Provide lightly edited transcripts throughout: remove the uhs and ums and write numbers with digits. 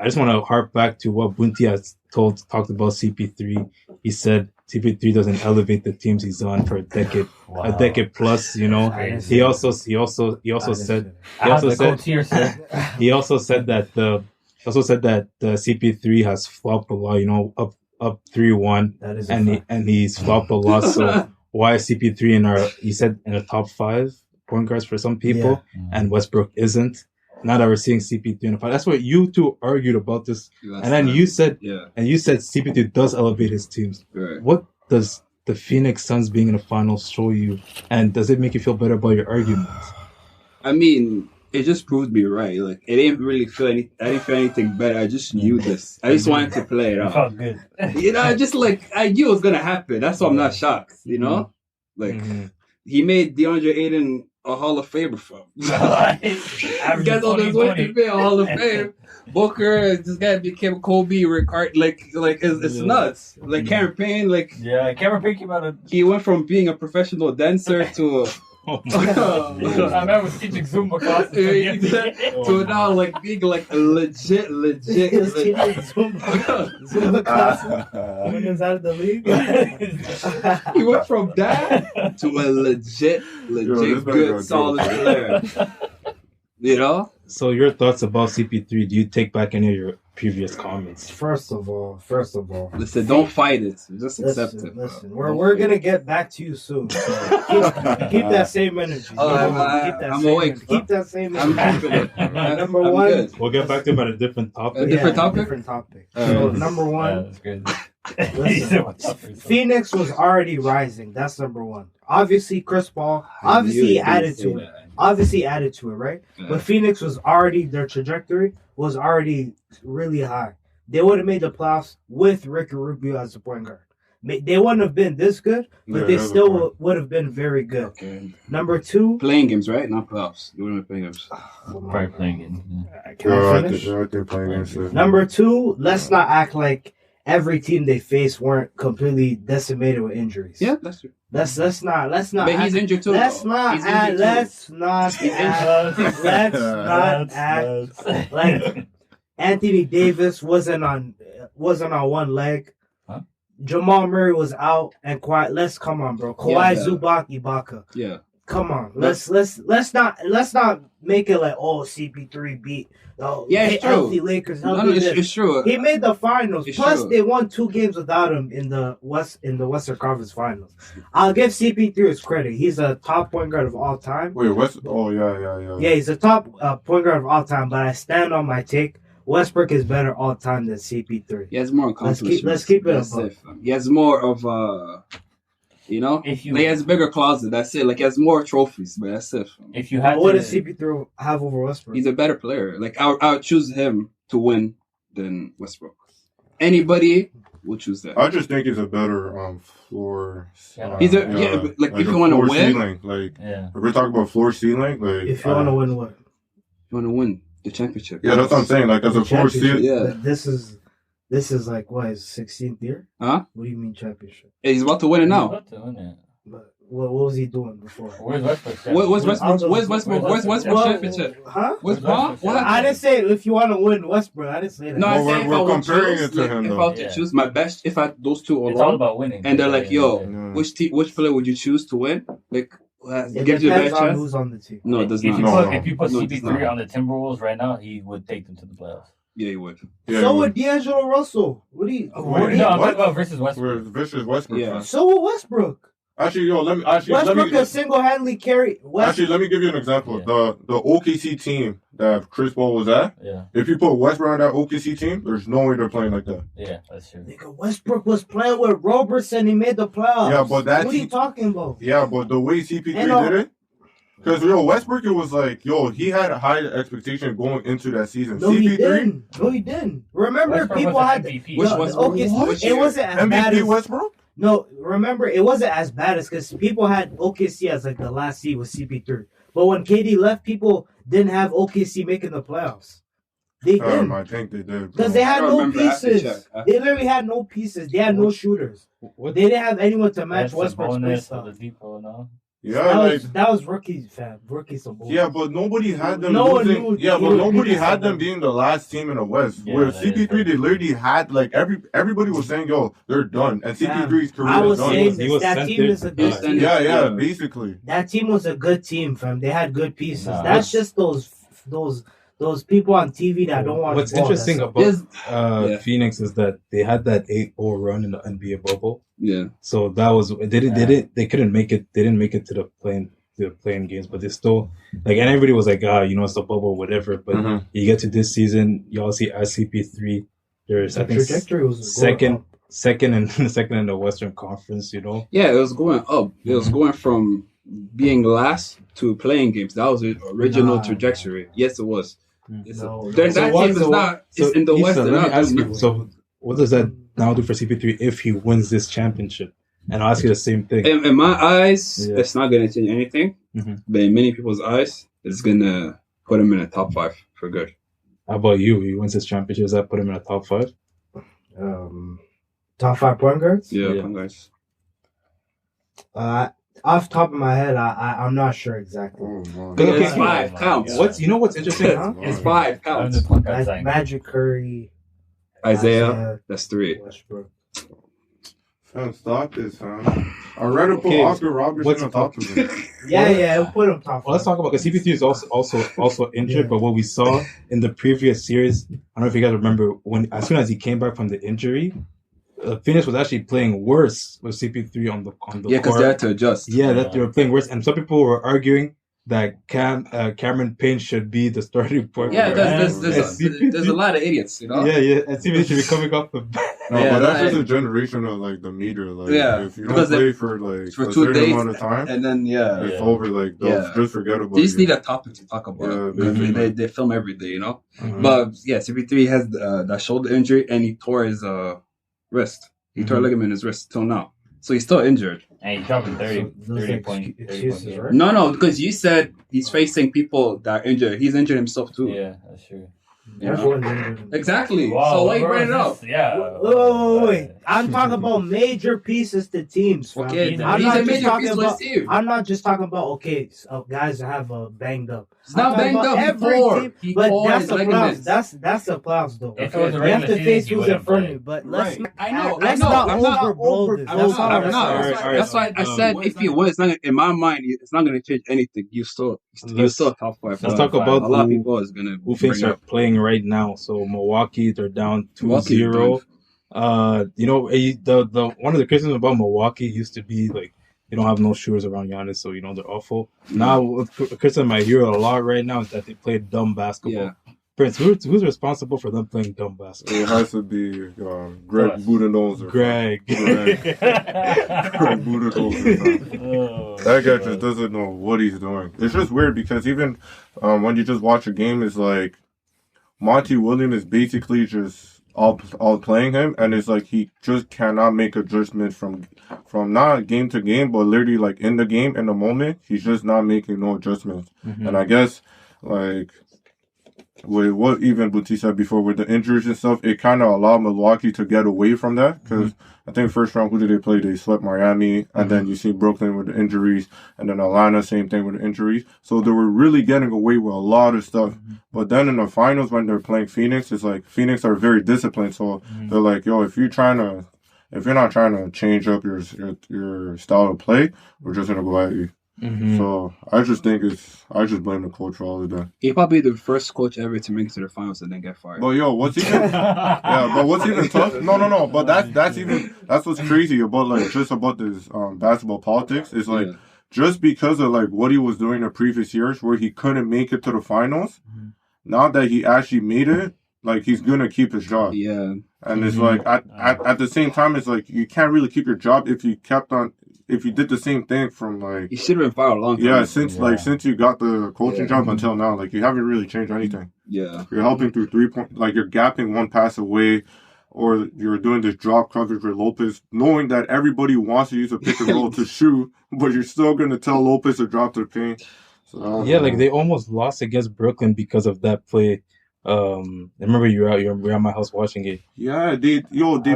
just want to harp back to what Bunty has talked about CP3. He said CP3 doesn't elevate the teams he's on for a decade plus. He also said that the CP3 has flopped a lot. Up 3-1, and he's flopped a lot. So why is CP3 he said in the top 5 point guards for some people, and Westbrook isn't? Now that we're seeing CP3 in the final, that's what you two argued about this, and then you said CP3 does elevate his teams. Right. What does the Phoenix Suns being in the finals show you, and does it make you feel better about your arguments? I mean, it just proved me right. Like, it didn't really feel I didn't feel anything better. I just knew this. I just wanted to play it out. Felt good. I knew it was gonna happen. That's why I'm not shocked. He made DeAndre Ayton a Hall of Famer from. You guys on his way to be a Hall of Fame. Booker, this guy became Kobe, Ricard, it's nuts. Like Cameron Payne, Cameron Payne came out of. He went from being a professional dancer to I remember teaching Zumba classes. To now being a legit Zumba classes. When he was out of the league. He went from that to a legit good solid player. So your thoughts about CP3? Do you take back any of your previous comments? First of all, listen, don't fight it. Just accept it. Listen, we're gonna get back to you soon. So keep that same energy. I'm awake. Keep that same energy. I'm keeping it. Number one. Good. We'll get back to him at a different topic. Different topic. So number one. That's good. Listen, Phoenix was already rising. That's number one. Obviously, Chris Paul. Obviously added to it. Right? Yeah. But Phoenix was already, their trajectory was already really high. They would have made the playoffs with Ricky Rubio as the point guard. They wouldn't have been this good, but they still would have been very good. Okay. Number two. Playing games, right? Not playoffs. They wouldn't have playing games. Probably playing games. Can I finish? Playing games. Number two, let's not act like every team they faced weren't completely decimated with injuries. Yeah, that's true. Let's not. But he's injured too. Let's not act like Anthony Davis wasn't on one leg. Huh? Jamal Murray was out and quiet. Let's come on, bro. Kawhi Zubac, Ibaka. Yeah. Come on. Let's not make it like CP3 beat. It's true. Healthy Lakers. It's true. He made the finals. It's Plus, true. they won 2 games without him in the Western Conference Finals. I'll give CP3 his credit. He's a top point guard of all time. Wait, Oh, yeah. Yeah, he's a top point guard of all time. But I stand on my take. Westbrook is better all time than CP3. He has more accomplishments. Let's keep it That's above. it. He has more of he has a bigger closet. That's it. Like, he has more trophies, but that's it. If you had what does CP3 have over Westbrook? He's a better player. Like, I would choose him to win than Westbrook. Anybody would choose that. I just think he's a better floor. He's if you want to win, ceiling, if we're talking about floor ceiling, if you want to win what? You want to win the championship. Yeah, that's what I'm saying. Like, as a floor ceiling. Yeah. This is like what, his 16th year? Huh? What do you mean championship? Yeah, he's about to win it now. He's about to win it. But what was he doing before? Where's Westbrook? Where's Westbrook championship? Huh? Where's Paul? I didn't say if you want to win Westbrook. I didn't say that. No, I said we're comparing it to him. If I had to choose my best, if I had those two It's all alone, about winning. and they're like, which player would you choose to win? Like, it gives you a better depends on chance. who's on the team. No, it does not. If you put CP3 on the Timberwolves right now, he would take them to the playoffs. Yeah, he would. Yeah, So would D'Angelo Russell. What do you? No, I'm talking about versus Westbrook. Versus Westbrook. Yeah. So would Westbrook. Actually, Westbrook can single-handedly carry. Actually, let me give you an example. Yeah. The OKC team that Chris Paul was at. Yeah. If you put Westbrook on that OKC team, there's no way they're playing like that. Yeah, that's true. Nigga, Westbrook was playing with Robertson. He made the playoffs. Yeah, but that what are you talking about? Yeah, but the way CP3 did it. Because, Westbrook, it was like, he had a high expectation going into that season. No, CP3? he didn't. Remember, Westbrook people was had... MVP. Which Westbrook? It wasn't as bad MVP as... Westbrook? No, remember, it wasn't as bad as... Because people had OKC as, like, the last seed with CP3. But when KD left, people didn't have OKC making the playoffs. They didn't. I think they did. Because they had no pieces. They literally had no pieces. They had no shooters. They didn't have anyone to match Westbrook's play style. Yeah, that was rookies, fam. Rookies some bullshit. Yeah, but nobody had them No losing. one knew. Yeah, but nobody had them being the last team in the West. Yeah, Where that is CP3, they literally had like everybody was saying, "Yo, they're done," and CP3's career I is was done. saying He was that sent team there. is a good team. Yeah, basically. That team was a good team, fam. They had good pieces. Nah. That's just those people on TV that don't watch. What's ball, interesting that's about Phoenix is that they had that 8-0 run in the NBA bubble. Yeah. So that was they couldn't make it. They didn't make it to the playing games, but they still like, and everybody was like, it's the bubble, whatever. But you get to this season, you all see CP3. There's I think trajectory was second in the Western Conference. You know. Yeah, it was going up. It was going from being last to playing games. That was the original trajectory. Yes, it was. That team is not. It's in the West. Let me ask you. So, what does that now do for CP3 if he wins this championship? And I'll ask you the same thing. In my eyes, it's not going to change anything. But in many people's eyes, it's going to put him in a top 5 for good. How about you? He wins his championship. Does that put him in a top 5? Top 5 point guards? Yeah. Point guards. Off the top of my head, I'm not sure exactly. It's 5 counts. What's interesting? It's 5 counts. Magic, Curry, Isaiah, that's 3. Westbrook. Fam, stop this, fam. I'd rather put Oscar Robertson on top of him. Yeah, put him top 5. Well, let's talk about, because CP3 is also injured, but what we saw in the previous series, I don't know if you guys remember, as soon as he came back from the injury, Phoenix was actually playing worse with CP3 on the court. Yeah, because they had to adjust. Yeah, that they were playing worse, and some people were arguing that Cameron Payne should be the starting point. Yeah, there's a lot of idiots, you know. Yeah, and CP3 should be coming off the bench. No, but that's just a generation of like the meter. Like, if you don't play for like for a 2 certain days amount of time, and then it's over. Like, they'll just forget about it. They just need a topic to talk about. They film every day, you know. But yeah, CP3 has that shoulder injury, and he tore his wrist. He tore a ligament in his wrist till now. So he's still injured. And he's dropping 30 points. Right? No, because you said he's facing people that are injured. He's injured himself too. Yeah, that's true. Everyone's injured. Exactly. Wow, so why you bring it up? Yeah. Wait. I'm talking about major pieces to teams. Fam. Okay, I'm not just talking about guys that have banged up. It's not banged up. But that's the playoffs. That's the playoffs, though. Okay. You have to face who's in front of you. But let's not overblow this. I'm not. That's why I said if you win, it's not in my mind. It's not going to change anything. You still top 5. Let's talk about a lot of people is going to who Phoenix are playing right now. So Milwaukee, they're down 2-0. The one of the criticisms about Milwaukee used to be like, they don't have no shooters around Giannis, so they're awful. Now, the criticism I hear a lot right now is that they play dumb basketball. Yeah. Prince, who's responsible for them playing dumb basketball? It has to be Greg Budenholzer. Greg Budenholzer. That guy just doesn't know what he's doing. It's just weird because even when you just watch a game, it's like Monty Williams is basically just all playing him, and it's like he just cannot make adjustments from not game to game, but literally like in the game, in the moment, he's just not making no adjustments. And I guess like with what even Buti said before with the injuries and stuff, it kind of allowed Milwaukee to get away from that because I think first round, who did they play? They swept Miami, and then you see Brooklyn with the injuries, and then Atlanta, same thing with the injuries. So they were really getting away with a lot of stuff. But then in the finals, when they're playing Phoenix, it's like Phoenix are very disciplined. So they're like, yo, if you're not trying to change up your style of play, we're just gonna go at you. So I just blame the coach for all of that. He'll probably be the first coach ever to make it to the finals and then get fired. But yo, what's even what's even tough? No. But that's what's crazy about like just about this basketball politics is like just because of like what he was doing the previous years where he couldn't make it to the finals. Now that he actually made it, like he's gonna keep his job. Yeah, and it's like at the same time, it's like you can't really keep your job if you did the same thing from like you should have been fired a long time. Yeah, since you got the coaching job until now, like you haven't really changed anything. Yeah, you're helping through 3-point, like you're gapping one pass away, or you're doing this drop coverage with Lopez, knowing that everybody wants to use a pick and roll to shoot, but you're still gonna tell Lopez to drop to the paint. So, like they almost lost against Brooklyn because of that play. I remember you were at my house watching it. Yeah, they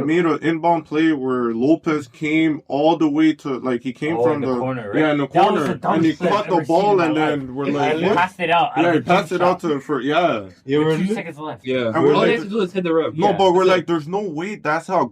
made an inbound play where Lopez came all the way to he came from in the corner, right? Yeah, in the That was corner, the and dumbest he play caught I've the ever ball, seen in and my then we're life. like, He passed it out. Yeah, he passed it out for With 2 seconds left. Yeah. And we're All like- they have to do is hit the ref. No, Yeah. but we're like, there's no way that's how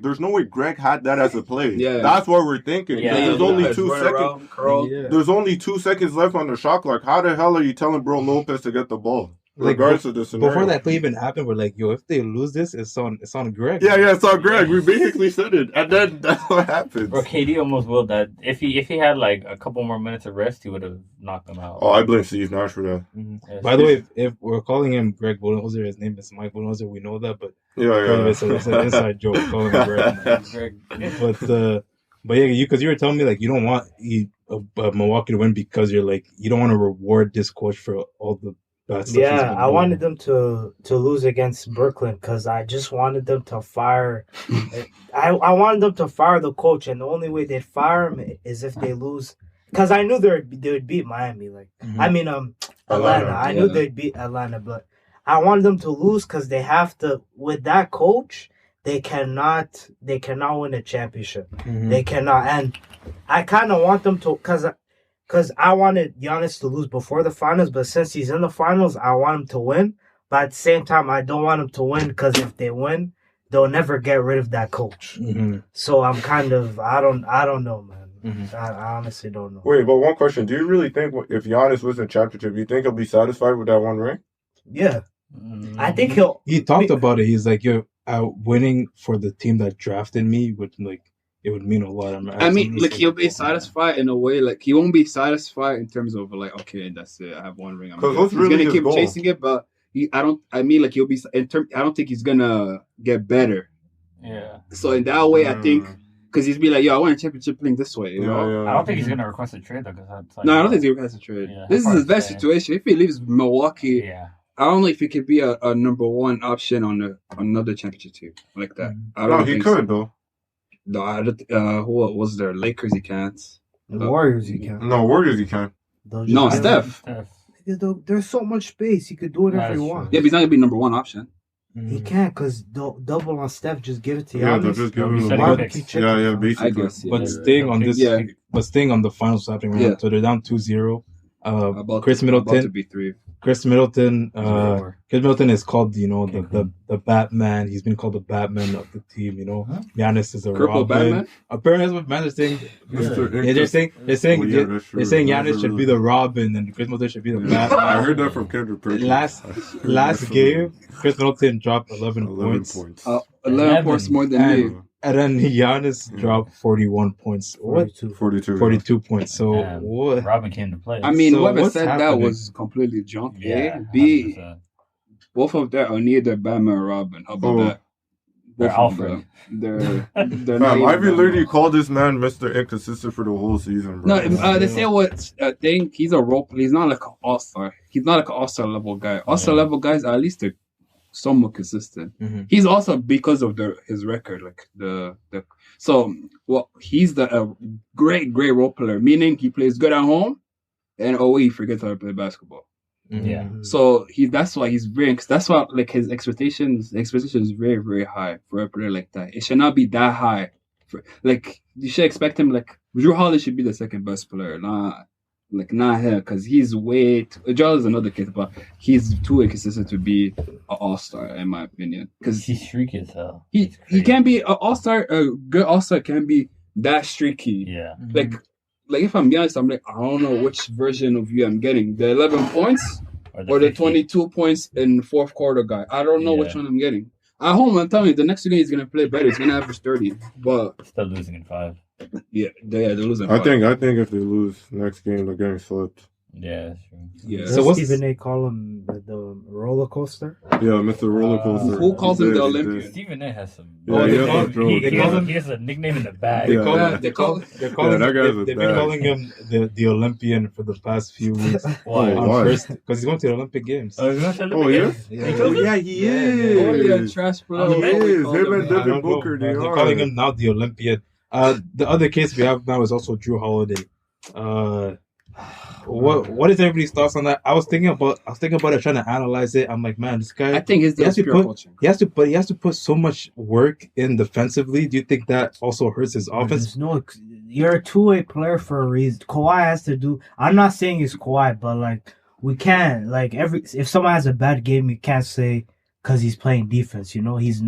there's no way Greg had that as a play. Yeah. That's what we're thinking. 'Cause Yeah. there's only Lopez 2 run seconds. around, curl. Yeah. There's only 2 seconds left on the shot clock. How the hell are you telling Bro Lopez to get the ball? Regardless of the scenario. Before that play even happened, we're like, yo, if they lose this, it's on Greg. Yeah, it's on Greg. We basically said it, and then that's what happens. Bro, KD almost willed that. If he had like a couple more minutes of rest, he would have knocked him out. Oh, I blame Steve Nash for that. Yeah, By the way, if we're calling him Greg Budenholzer, his name is Mike Budenholzer. We know that, but Yeah. it's an inside joke calling him Greg. Greg. But yeah, because you were telling me like you don't want Milwaukee to win because you're like you don't want to reward this coach for all the bad stuff. Yeah, I wanted them to lose against Brooklyn because I just wanted them to fire. I wanted them to fire the coach, and the only way they'd fire him is if they lose. Because I knew they would beat Miami. Atlanta. I knew they'd beat Atlanta, but I wanted them to lose because they have to. With that coach, they cannot win a championship. They cannot, and I kind of want them to because I wanted Giannis to lose before the finals, but since he's in the finals, I want him to win. But at the same time, I don't want him to win because if they win, they'll never get rid of that coach. So I'm kind of I don't know, man. I honestly don't know. Wait, but one question: do you really think if Giannis wins the championship, you think he'll be satisfied with that one ring? Yeah, I think he'll. He talked about it. He's like, yo, winning for the team that drafted me would it would mean a lot. I mean, he'll be satisfied in a way. Like, he won't be satisfied in terms of, like, okay, that's it. I have one ring. He's really going to keep goal. chasing it, but I don't think he's going to get better. Yeah. So, in that way, I think, because he's be like, yo, I want a championship playing this way. You know? I don't think he's going to request a trade, though. No, I don't think he's going to request a trade. Yeah, This is his best situation. If he leaves Milwaukee, Yeah. I don't know if he could be a number one option on another championship team like that. I don't he think could, so. though. No, who was there? Lakers, he can't. The Warriors, he can. No, Warriors, he can. No, Steph. There's so much space. He could do whatever he wants. Yeah, but he's not gonna be number one option. He can't because they'll double on Steph. Just give it to Yeah, Giannis. they'll just give him the Setting ball. picks. Yeah, basically. I guess. Yeah. But staying on this, Yeah. but staying on the finals happening right now, so they're down 2-0. Chris Middleton. About to be 3. Chris Middleton is called, the Batman. He's been called the Batman of the team. Giannis is a Cripple Robin. Batman? Apparently, that's what man is saying. Mr. They're saying that's true. they're saying Those Giannis are should be the Robin and Chris Middleton should be the Batman. I heard that from Kendrick Perkins. Last game, Chris Middleton dropped 11 points. 11 points more than me. And then Giannis dropped 41 points. 42 points. So Damn. what? Robin came to play. I mean, So whoever what's said that happening? was completely drunk. Yeah. A. B. 100%. Both of them are neither Batman or Robin. How about that? They're Both of Alfred. them. They're Fam, not even Ivy literally Batman. called this man Mr. Inconsistent for the whole season, bro. No, they say what thing. He's a role. He's not like an all-star. He's not like an all-star level guy. All-star level guys are at least somewhat consistent. He's also because of his record, like he's the great role player. Meaning he plays good at home, and away he forgets how to play basketball. Yeah. So that's why he's very. That's why like his expectations is very, very high for a player like that. It should not be that high. You should expect him like Drew Holiday should be the second best player, not him, because he's way. Joel is another case, but he's too inconsistent to be an all-star in my opinion. Because He's streaky as hell. he can't be an all-star. A good all-star can be that streaky. Yeah. Like if I'm honest, I'm like, I don't know which version of you I'm getting. The 11 points or the 50. 22 points in fourth quarter guy. I don't know which one I'm getting. At home, I'm telling you, the next game he's going to play better. He's going to average 30. But Still losing in 5. yeah, they're losing. I five. think if they lose next game, they're getting swept. Yeah, that's true. Yeah. So what's Stephen A. call him the roller coaster? Yeah, Mr. Roller Coaster. Who calls him He the did, he Olympian? did. Stephen A. has some. Yeah, they he call- has a drone. He has a nickname in the bag. Yeah. They've that guy's a been bad. calling him the Olympian for the past few weeks. Why? Why? Because he's going to the Olympic Games. Oh, yeah? Yeah, he Oh, yeah, is. trash He player. is. Him and I Devin don't know, Booker, they they're are. calling him now the Olympian. The other case we have now is also Drew Holiday. What is everybody's thoughts on that? I was thinking about it, trying to analyze it. I'm like, man, this guy. I think it's pure coaching. He has to put so much work in defensively. Do you think that also hurts his offense? You're a two-way player for a reason. Kawhi has to do. I'm not saying it's Kawhi, but like we can't if someone has a bad game, you can't say because he's playing defense. He's